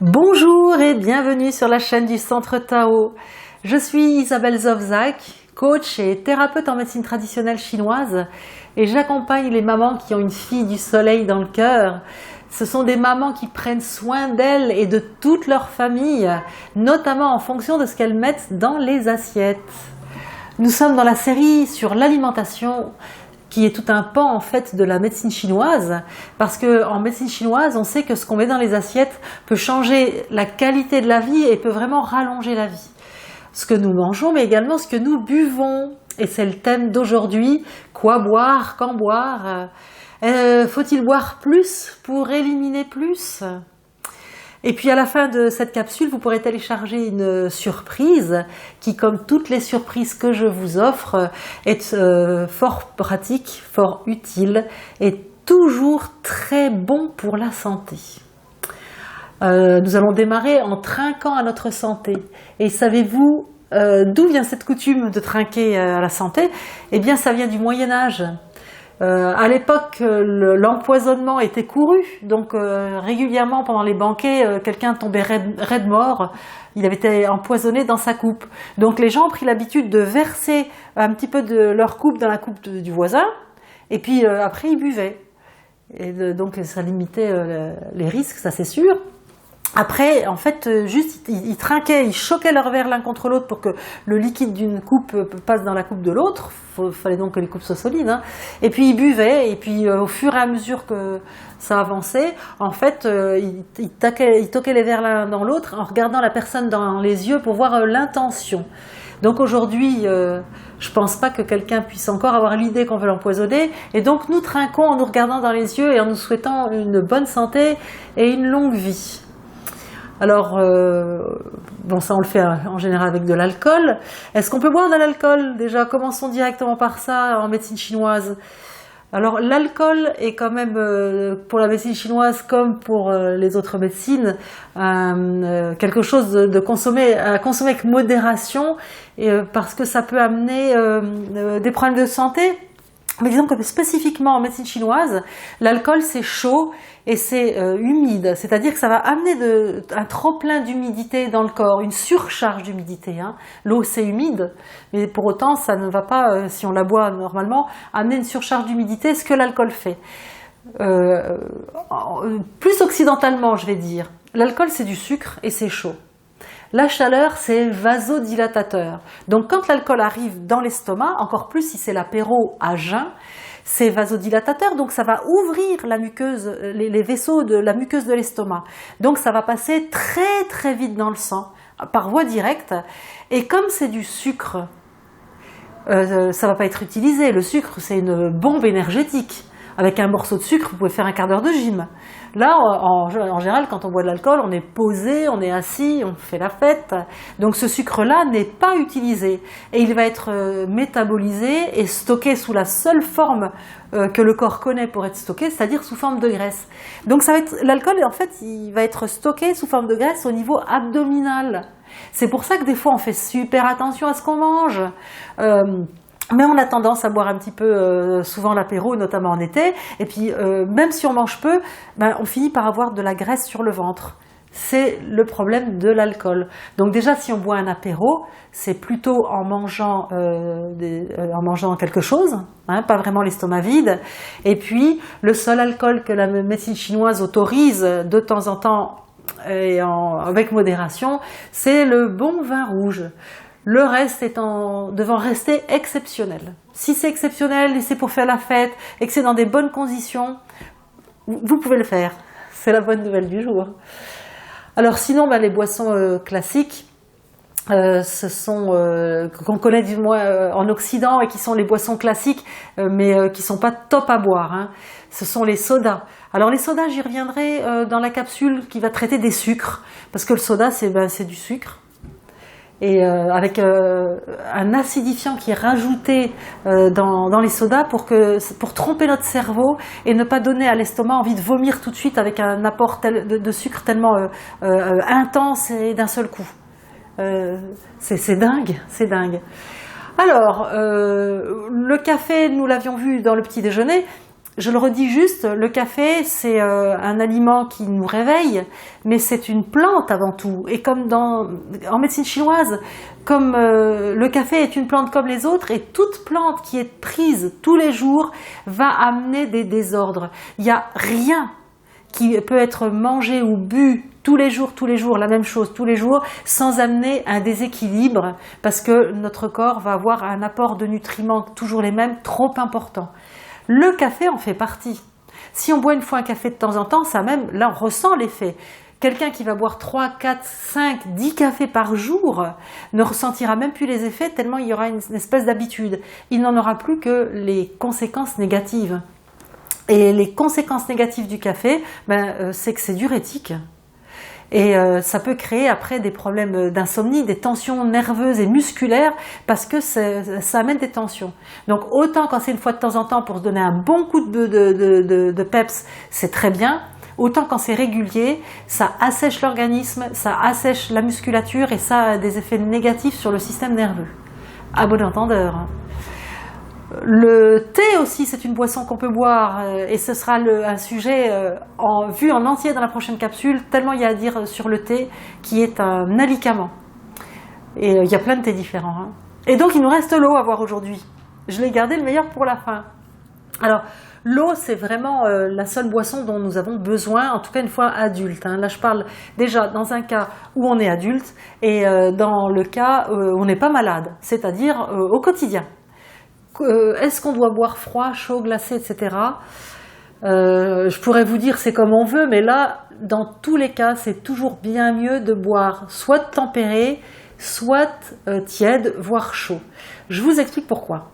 Bonjour et bienvenue sur la chaîne du Centre Tao. Je suis Isabelle Zovzak, coach et thérapeute en médecine traditionnelle chinoise et j'accompagne les mamans qui ont une fille du soleil dans le cœur. Ce sont des mamans qui prennent soin d'elles et de toute leur famille, notamment en fonction de ce qu'elles mettent dans les assiettes. Nous sommes dans la série sur l'alimentation, qui est tout un pan en fait de la médecine chinoise, parce qu'en médecine chinoise, on sait que ce qu'on met dans les assiettes peut changer la qualité de la vie et peut vraiment rallonger la vie. Ce que nous mangeons, mais également ce que nous buvons. Et c'est le thème d'aujourd'hui, quoi boire, quand boire. Faut-il boire plus pour éliminer plus ? Et puis à la fin de cette capsule, vous pourrez télécharger une surprise qui, comme toutes les surprises que je vous offre, est fort pratique, fort utile et toujours très bon pour la santé. Nous allons démarrer en trinquant à notre santé. Et savez-vous d'où vient cette coutume de trinquer à la santé ? Eh bien, ça vient du Moyen-Âge. À l'époque, l'empoisonnement était couru, donc régulièrement pendant les banquets, quelqu'un tombait raide mort, il avait été empoisonné dans sa coupe. Donc les gens ont pris l'habitude de verser un petit peu de leur coupe dans la coupe du voisin, et puis après ils buvaient. Et donc ça limitait les risques, ça c'est sûr. Après, en fait, juste, ils trinquaient, ils choquaient leur verre l'un contre l'autre pour que le liquide d'une coupe passe dans la coupe de l'autre. Fallait donc que les coupes soient solides, hein. Et puis ils buvaient, et puis au fur et à mesure que ça avançait, en fait, ils toquaient les verres l'un dans l'autre en regardant la personne dans les yeux pour voir l'intention. Donc aujourd'hui, je pense pas que quelqu'un puisse encore avoir l'idée qu'on veut l'empoisonner, et donc nous trinquons en nous regardant dans les yeux et en nous souhaitant une bonne santé et une longue vie. Alors, bon, ça on le fait en général avec de l'alcool. Est-ce qu'on peut boire de l'alcool ? Déjà, commençons directement par ça en médecine chinoise. Alors, l'alcool est quand même, pour la médecine chinoise comme pour les autres médecines, quelque chose à consommer avec modération, parce que ça peut amener des problèmes de santé. Mais disons que spécifiquement en médecine chinoise, l'alcool c'est chaud et c'est humide, c'est-à-dire que ça va amener un trop-plein d'humidité dans le corps, une surcharge d'humidité. Hein. L'eau c'est humide, mais pour autant ça ne va pas, si on la boit normalement, amener une surcharge d'humidité, ce que l'alcool fait. Plus occidentalement, je vais dire, l'alcool c'est du sucre et c'est chaud. La chaleur, c'est vasodilatateur. Donc quand l'alcool arrive dans l'estomac, encore plus si c'est l'apéro à jeun, c'est vasodilatateur, donc ça va ouvrir la muqueuse, les vaisseaux de la muqueuse de l'estomac. Donc ça va passer très très vite dans le sang, par voie directe. Et comme c'est du sucre, ça va pas être utilisé. Le sucre, c'est une bombe énergétique. Avec un morceau de sucre, vous pouvez faire un quart d'heure de gym. Là, en général, quand on boit de l'alcool, on est posé, on est assis, on fait la fête. Donc ce sucre-là n'est pas utilisé. Et il va être métabolisé et stocké sous la seule forme que le corps connaît pour être stocké, c'est-à-dire sous forme de graisse. Donc l'alcool, en fait, il va être stocké sous forme de graisse au niveau abdominal. C'est pour ça que des fois, on fait super attention à ce qu'on mange. Mais on a tendance à boire un petit peu souvent l'apéro, notamment en été. Et puis, même si on mange peu, on finit par avoir de la graisse sur le ventre. C'est le problème de l'alcool. Donc déjà, si on boit un apéro, c'est plutôt en mangeant quelque chose, hein, pas vraiment l'estomac vide. Et puis, le seul alcool que la médecine chinoise autorise de temps en temps et avec modération, c'est le bon vin rouge. Le reste devant rester exceptionnel. Si c'est exceptionnel et c'est pour faire la fête et que c'est dans des bonnes conditions, vous pouvez le faire. C'est la bonne nouvelle du jour. Alors sinon, les boissons classiques, ce sont qu'on connaît du moins en Occident et qui sont les boissons classiques, mais qui sont pas top à boire. Hein. Ce sont les sodas. Alors les sodas, j'y reviendrai dans la capsule qui va traiter des sucres, parce que le soda, c'est du sucre. Et avec un acidifiant qui est rajouté dans les sodas pour tromper notre cerveau et ne pas donner à l'estomac envie de vomir tout de suite avec un apport de sucre tellement intense et d'un seul coup. C'est dingue, c'est dingue. Alors, le café, nous l'avions vu dans le petit déjeuner, Je le redis juste, le café, c'est un aliment qui nous réveille, mais c'est une plante avant tout. Et comme en médecine chinoise, comme le café est une plante comme les autres, et toute plante qui est prise tous les jours va amener des désordres. Il n'y a rien qui peut être mangé ou bu tous les jours, la même chose tous les jours, sans amener un déséquilibre, parce que notre corps va avoir un apport de nutriments toujours les mêmes, trop important. Le café en fait partie. Si on boit une fois un café de temps en temps, là on ressent l'effet. Quelqu'un qui va boire 3, 4, 5, 10 cafés par jour ne ressentira même plus les effets tellement il y aura une espèce d'habitude. Il n'en aura plus que les conséquences négatives. Et les conséquences négatives du café, c'est que c'est diurétique. Et ça peut créer après des problèmes d'insomnie, des tensions nerveuses et musculaires, parce que ça amène des tensions. Donc autant quand c'est une fois de temps en temps pour se donner un bon coup de peps, c'est très bien. Autant quand c'est régulier, ça assèche l'organisme, ça assèche la musculature et ça a des effets négatifs sur le système nerveux. À bon entendeur. Le thé aussi, c'est une boisson qu'on peut boire et ce sera un sujet vu en entier dans la prochaine capsule, tellement il y a à dire sur le thé qui est un alicament. Et il y a plein de thés différents. Hein. Et donc il nous reste l'eau à voir aujourd'hui. Je l'ai gardé le meilleur pour la fin. Alors l'eau, c'est vraiment la seule boisson dont nous avons besoin, en tout cas une fois adulte. Hein. Là je parle déjà dans un cas où on est adulte et dans le cas où on n'est pas malade, c'est-à-dire au quotidien. Est-ce qu'on doit boire froid, chaud, glacé, etc. Je pourrais vous dire c'est comme on veut, mais là, dans tous les cas, c'est toujours bien mieux de boire soit tempéré, soit tiède, voire chaud. Je vous explique pourquoi.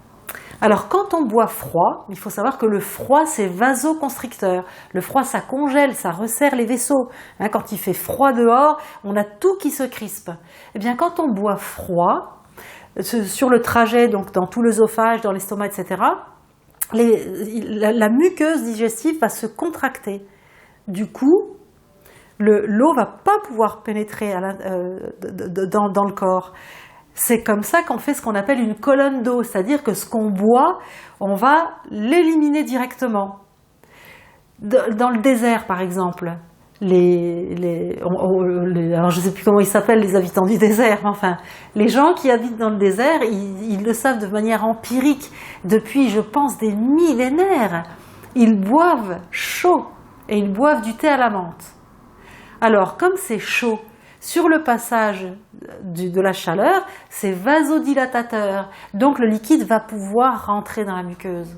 Alors, quand on boit froid, il faut savoir que le froid, c'est vasoconstricteur. Le froid, ça congèle, ça resserre les vaisseaux. Hein, quand il fait froid dehors, on a tout qui se crispe. Eh bien, quand on boit froid, sur le trajet, donc dans tout l'œsophage, dans l'estomac, etc., la muqueuse digestive va se contracter. Du coup, l'eau va pas pouvoir pénétrer dans le corps. C'est comme ça qu'on fait ce qu'on appelle une colonne d'eau, c'est-à-dire que ce qu'on boit, on va l'éliminer directement. Dans le désert, par exemple, alors je ne sais plus comment ils s'appellent les habitants du désert, mais enfin, les gens qui habitent dans le désert, ils le savent de manière empirique depuis, je pense, des millénaires. Ils boivent chaud et ils boivent du thé à la menthe. Alors, comme c'est chaud, sur le passage de la chaleur, c'est vasodilatateur, donc le liquide va pouvoir rentrer dans la muqueuse.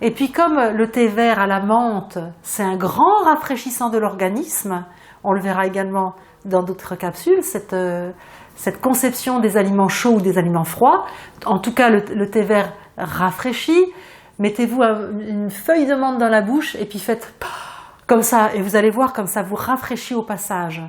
Et puis comme le thé vert à la menthe, c'est un grand rafraîchissant de l'organisme, on le verra également dans d'autres capsules, cette conception des aliments chauds ou des aliments froids. En tout cas, le thé vert rafraîchit. Mettez-vous une feuille de menthe dans la bouche et puis faites comme ça, et vous allez voir comme ça vous rafraîchit au passage.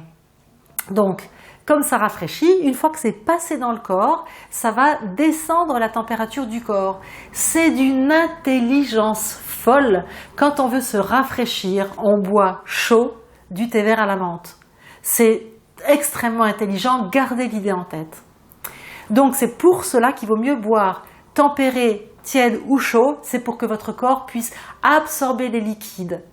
Donc, comme ça rafraîchit, une fois que c'est passé dans le corps, ça va descendre la température du corps. C'est d'une intelligence folle. Quand on veut se rafraîchir, on boit chaud du thé vert à la menthe. C'est extrêmement intelligent, gardez l'idée en tête. Donc c'est pour cela qu'il vaut mieux boire tempéré, tiède ou chaud, c'est pour que votre corps puisse absorber les liquides.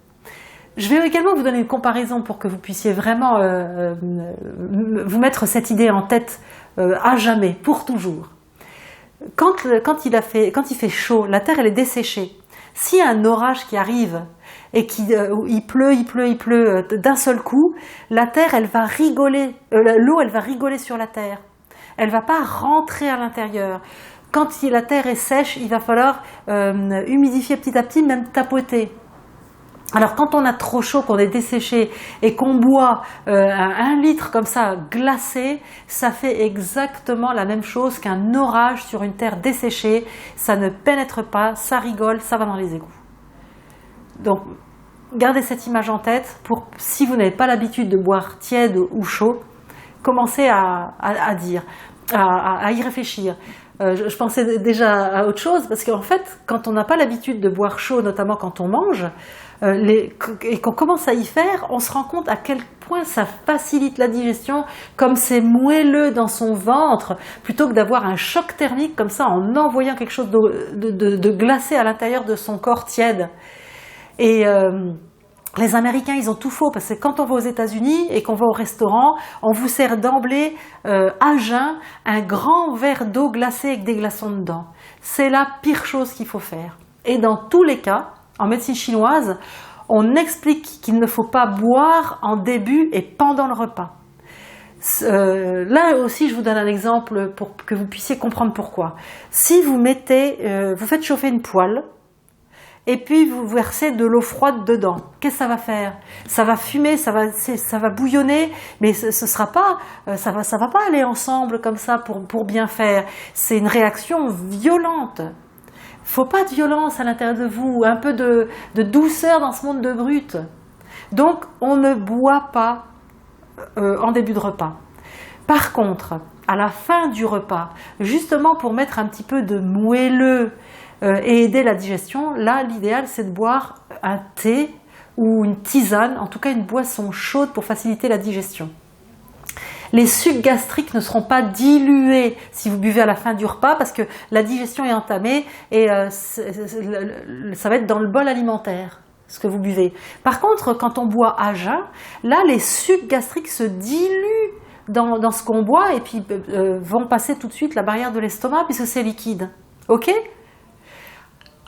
Je vais également vous donner une comparaison pour que vous puissiez vraiment vous mettre cette idée en tête à jamais, pour toujours. Quand il fait chaud, la terre elle est desséchée. S'il y a un orage qui arrive et il pleut d'un seul coup, la terre elle va rigoler, l'eau elle va rigoler sur la terre. Elle va pas rentrer à l'intérieur. Quand la terre est sèche, il va falloir humidifier petit à petit, même tapoter. Alors quand on a trop chaud, qu'on est desséché et qu'on boit 1 litre comme ça glacé, ça fait exactement la même chose qu'un orage sur une terre desséchée. Ça ne pénètre pas, ça rigole, ça va dans les égouts. Donc gardez cette image en tête pour, si vous n'avez pas l'habitude de boire tiède ou chaud, commencez à y réfléchir. Je pensais déjà à autre chose, parce qu'en fait, quand on n'a pas l'habitude de boire chaud, notamment quand on mange, et qu'on commence à y faire, on se rend compte à quel point ça facilite la digestion, comme c'est moelleux dans son ventre, plutôt que d'avoir un choc thermique comme ça en envoyant quelque chose de glacé à l'intérieur de son corps tiède. Et les Américains, ils ont tout faux, parce que quand on va aux États-Unis et qu'on va au restaurant, on vous sert d'emblée à jeun un grand verre d'eau glacée avec des glaçons dedans. C'est la pire chose qu'il faut faire. Et dans tous les cas, en médecine chinoise, on explique qu'il ne faut pas boire en début et pendant le repas. Là aussi, je vous donne un exemple pour que vous puissiez comprendre pourquoi. Si vous vous faites chauffer une poêle, et puis vous versez de l'eau froide dedans, qu'est-ce que ça va faire? Ça va fumer, ça va bouillonner, mais ça va pas aller ensemble comme ça pour bien faire. C'est une réaction violente. Faut pas de violence à l'intérieur de vous, un peu de douceur dans ce monde de brute. Donc on ne boit pas en début de repas. Par contre, à la fin du repas, justement pour mettre un petit peu de moelleux et aider la digestion, là l'idéal c'est de boire un thé ou une tisane, en tout cas une boisson chaude pour faciliter la digestion. Les sucs gastriques ne seront pas dilués si vous buvez à la fin du repas, parce que la digestion est entamée et ça va être dans le bol alimentaire ce que vous buvez. Par contre, quand on boit à jeun, là les sucs gastriques se diluent dans ce qu'on boit et puis vont passer tout de suite la barrière de l'estomac puisque c'est liquide. Ok ?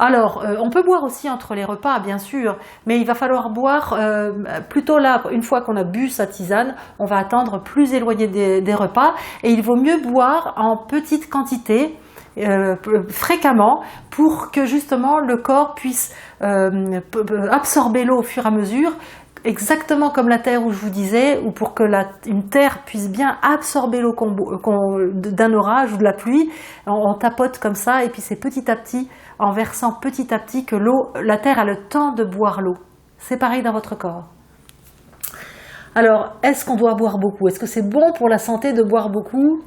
Alors, on peut boire aussi entre les repas, bien sûr, mais il va falloir boire plutôt là, une fois qu'on a bu sa tisane, on va attendre plus éloigné des repas, et il vaut mieux boire en petite quantité, fréquemment, pour que justement le corps puisse absorber l'eau au fur et à mesure, exactement comme la terre où je vous disais, ou pour que une terre puisse bien absorber l'eau d'un orage ou de la pluie, on tapote comme ça, et puis c'est petit à petit, en versant petit à petit, que la terre a le temps de boire l'eau. C'est pareil dans votre corps. Alors, est-ce qu'on doit boire beaucoup? Est-ce que c'est bon pour la santé de boire beaucoup?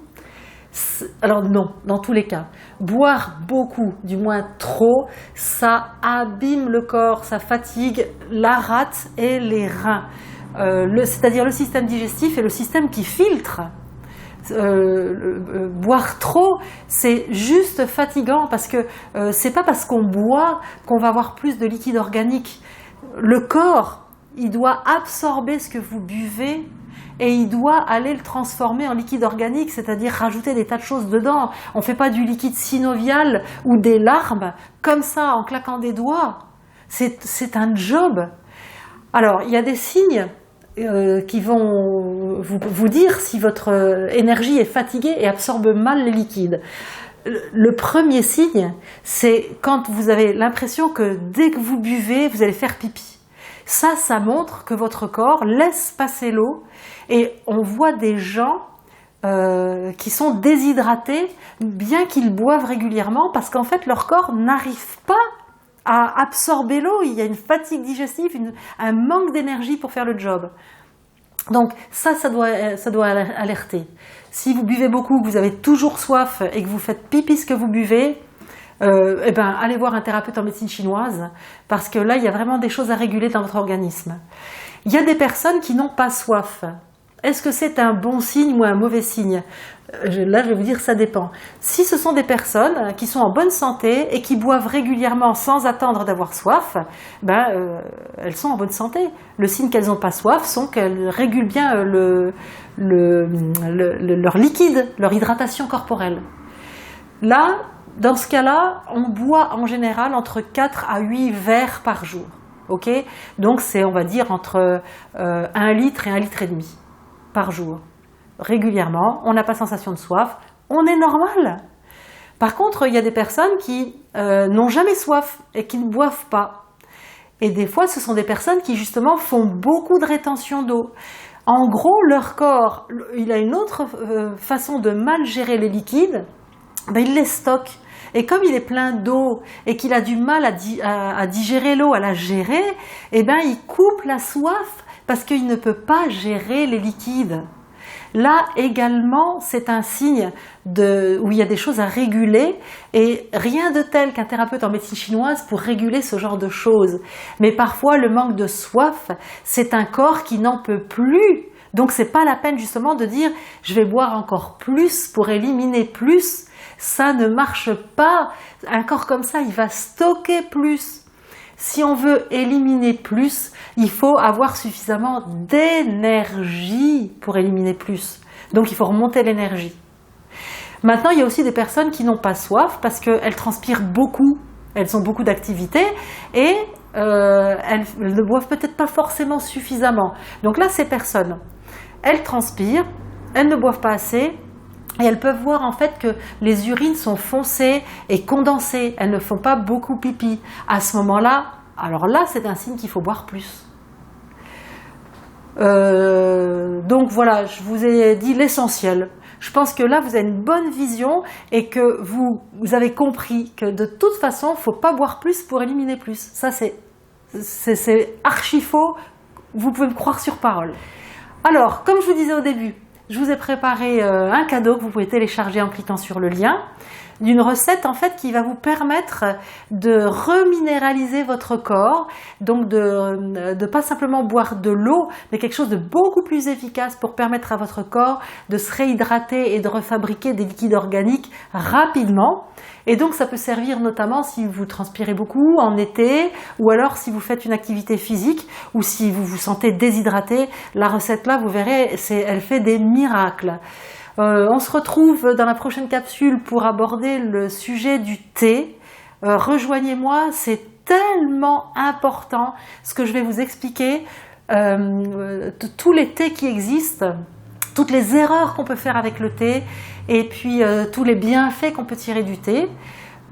Alors non, dans tous les cas. Boire beaucoup, du moins trop, ça abîme le corps, ça fatigue la rate et les reins. C'est-à-dire le système digestif et le système qui filtre. Boire trop, c'est juste fatigant, parce que c'est pas parce qu'on boit qu'on va avoir plus de liquide organique. Le corps, il doit absorber ce que vous buvez et il doit aller le transformer en liquide organique, c'est-à-dire rajouter des tas de choses dedans. On fait pas du liquide synovial ou des larmes comme ça en claquant des doigts. C'est un job. Alors, il y a des signes qui vont vous dire si votre énergie est fatiguée et absorbe mal les liquides. Le premier signe, c'est quand vous avez l'impression que dès que vous buvez, vous allez faire pipi. Ça montre que votre corps laisse passer l'eau, et on voit des gens qui sont déshydratés, bien qu'ils boivent régulièrement, parce qu'en fait leur corps n'arrive pas à absorber l'eau. Il y a une fatigue digestive, un manque d'énergie pour faire le job. Donc ça doit alerter. Si vous buvez beaucoup, que vous avez toujours soif et que vous faites pipi ce que vous buvez, allez voir un thérapeute en médecine chinoise, parce que là il y a vraiment des choses à réguler dans votre organisme. Il y a des personnes qui n'ont pas soif. Est-ce que c'est un bon signe ou un mauvais signe? Là, je vais vous dire, ça dépend. Si ce sont des personnes qui sont en bonne santé et qui boivent régulièrement sans attendre d'avoir soif, elles sont en bonne santé. Le signe qu'elles n'ont pas soif sont qu'elles régulent bien leur liquide, leur hydratation corporelle. Là, dans ce cas-là, on boit en général entre 4 à 8 verres par jour. Okay, donc c'est, on va dire, entre 1 litre et 1,5 litre par jour. Régulièrement, on n'a pas sensation de soif, on est normal. Par contre, il y a des personnes qui n'ont jamais soif et qui ne boivent pas. Et des fois, ce sont des personnes qui justement font beaucoup de rétention d'eau. En gros, leur corps, il a une autre façon de mal gérer les liquides, il les stocke. Et comme il est plein d'eau et qu'il a du mal à digérer l'eau, à la gérer, il coupe la soif parce qu'il ne peut pas gérer les liquides. Là également, c'est un signe où il y a des choses à réguler et rien de tel qu'un thérapeute en médecine chinoise pour réguler ce genre de choses. Mais parfois, le manque de soif, c'est un corps qui n'en peut plus. Donc, c'est pas la peine justement de dire « je vais boire encore plus pour éliminer plus ». Ça ne marche pas. Un corps comme ça, il va stocker plus. Si on veut éliminer plus, il faut avoir suffisamment d'énergie pour éliminer plus. Donc il faut remonter l'énergie. Maintenant, il y a aussi des personnes qui n'ont pas soif parce qu'elles transpirent beaucoup, elles ont beaucoup d'activités et elles ne boivent peut-être pas forcément suffisamment. Donc là, ces personnes, elles transpirent, elles ne boivent pas assez et elles peuvent voir en fait que les urines sont foncées et condensées, elles ne font pas beaucoup pipi. À ce moment-là, alors là, c'est un signe qu'il faut boire plus. Donc voilà, je vous ai dit l'essentiel. Je pense que là, vous avez une bonne vision et que vous avez compris que de toute façon, il ne faut pas boire plus pour éliminer plus. Ça, c'est archi faux. Vous pouvez me croire sur parole. Alors, comme je vous disais au début, je vous ai préparé un cadeau que vous pouvez télécharger en cliquant sur le lien d'une recette en fait qui va vous permettre de reminéraliser votre corps, donc de pas simplement boire de l'eau, mais quelque chose de beaucoup plus efficace pour permettre à votre corps de se réhydrater et de refabriquer des liquides organiques rapidement. Et donc ça peut servir notamment si vous transpirez beaucoup en été ou alors si vous faites une activité physique ou si vous vous sentez déshydraté. La recette là, vous verrez, elle fait des miracles. On se retrouve dans la prochaine capsule pour aborder le sujet du thé. Rejoignez-moi, c'est tellement important ce que je vais vous expliquer. Tous les thés qui existent, toutes les erreurs qu'on peut faire avec le thé et puis tous les bienfaits qu'on peut tirer du thé.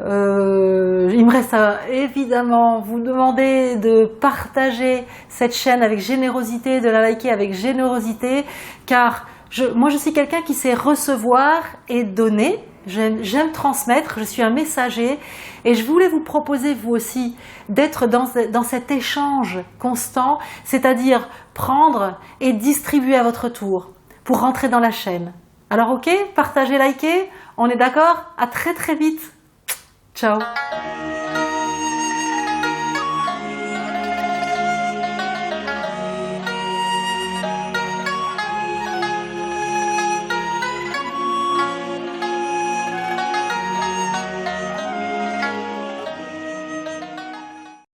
Il me reste à évidemment vous demander de partager cette chaîne avec générosité, de la liker avec générosité, car moi je suis quelqu'un qui sait recevoir et donner. J'aime transmettre, je suis un messager et je voulais vous proposer vous aussi d'être dans cet échange constant, c'est-à-dire prendre et distribuer à votre tour pour rentrer dans la chaîne. Alors ok, partagez, likez, on est d'accord? À très très vite. Ciao.